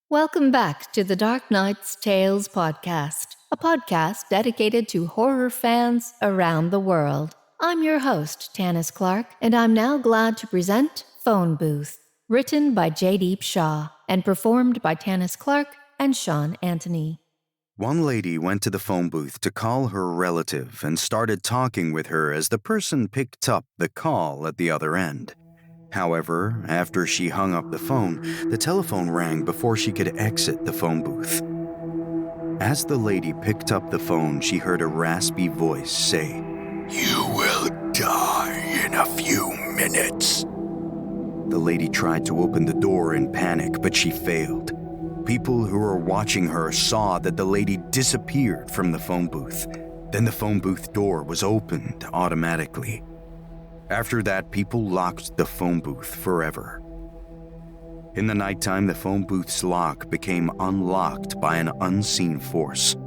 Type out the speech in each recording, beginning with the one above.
Welcome back to the Dark Knight's Tales podcast, a podcast dedicated to horror fans around the world. I'm your host, Tanis Clark, and I'm now glad to present Phone Booth, written by Jaydeep Shah and performed by Tanis Clark and Sean Anthony. One lady went to the phone booth to call her relative and started talking with her as the person picked up the call at the other end. However, after she hung up the phone, the telephone rang before she could exit the phone booth. As the lady picked up the phone, she heard a raspy voice say, "You will die in a few minutes." The lady tried to open the door in panic, but she failed. People who were watching her saw that the lady disappeared from the phone booth. Then the phone booth door was opened automatically. After that, people locked the phone booth forever. In the nighttime, the phone booth's lock became unlocked by an unseen force.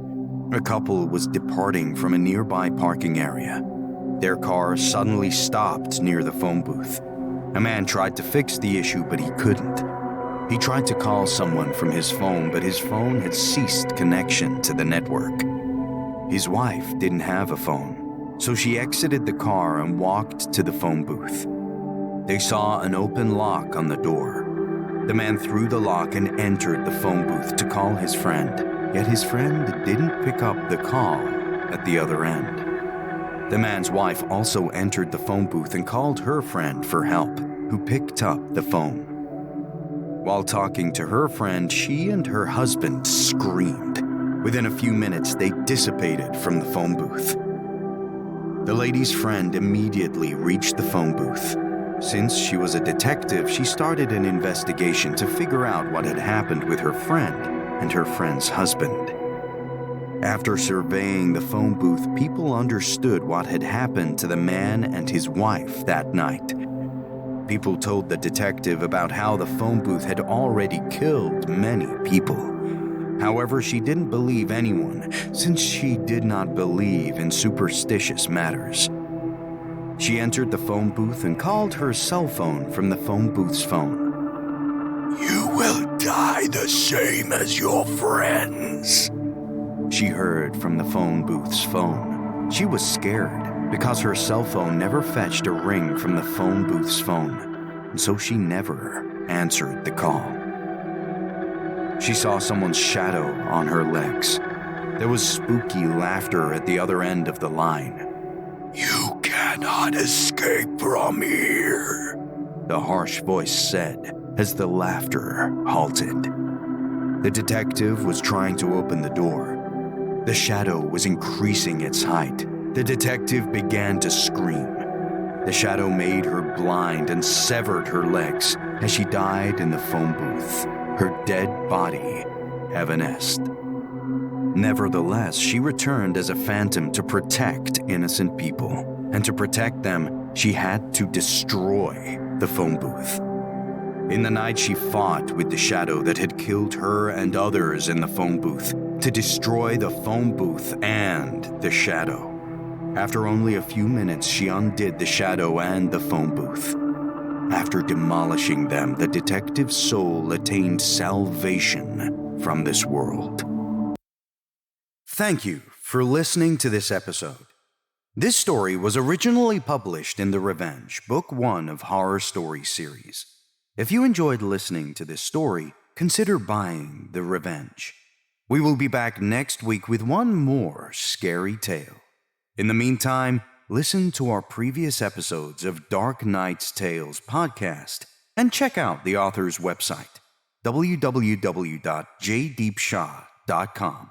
A couple was departing from a nearby parking area. Their car suddenly stopped near the phone booth. A man tried to fix the issue, but he couldn't. He tried to call someone from his phone, but his phone had ceased connection to the network. His wife didn't have a phone, so she exited the car and walked to the phone booth. They saw an open lock on the door. The man threw the lock and entered the phone booth to call his friend, yet his friend didn't pick up the call at the other end. The man's wife also entered the phone booth and called her friend for help, who picked up the phone. While talking to her friend, she and her husband screamed. Within a few minutes, they dissipated from the phone booth. The lady's friend immediately reached the phone booth. Since she was a detective, she started an investigation to figure out what had happened with her friend and her friend's husband. After surveying the phone booth, people understood what had happened to the man and his wife that night. People told the detective about how the phone booth had already killed many people. However, she didn't believe anyone, since she did not believe in superstitious matters. She entered the phone booth and called her cell phone from the phone booth's phone. "You will die the same as your friends," she heard from the phone booth's phone. She was scared because her cell phone never fetched a ring from the phone booth's phone, and so she never answered the call. She saw someone's shadow on her legs. There was spooky laughter at the other end of the line. "You cannot escape from here," the harsh voice said as the laughter halted. The detective was trying to open the door. The shadow was increasing its height. The detective began to scream. The shadow made her blind and severed her legs as she died in the phone booth, her dead body evanesced. Nevertheless, she returned as a phantom to protect innocent people, and to protect them, she had to destroy the phone booth. In the night, she fought with the shadow that had killed her and others in the phone booth to destroy the phone booth and the shadow. After only a few minutes, she undid the shadow and the phone booth. After demolishing them, the detective's soul attained salvation from this world. Thank you for listening to this episode. This story was originally published in The Revenge, Book 1 of Horror Story series. If you enjoyed listening to this story, consider buying The Revenge. We will be back next week with one more scary tale. In the meantime, listen to our previous episodes of Dark Knight's Tales podcast and check out the author's website, www.jaydeepshah.com.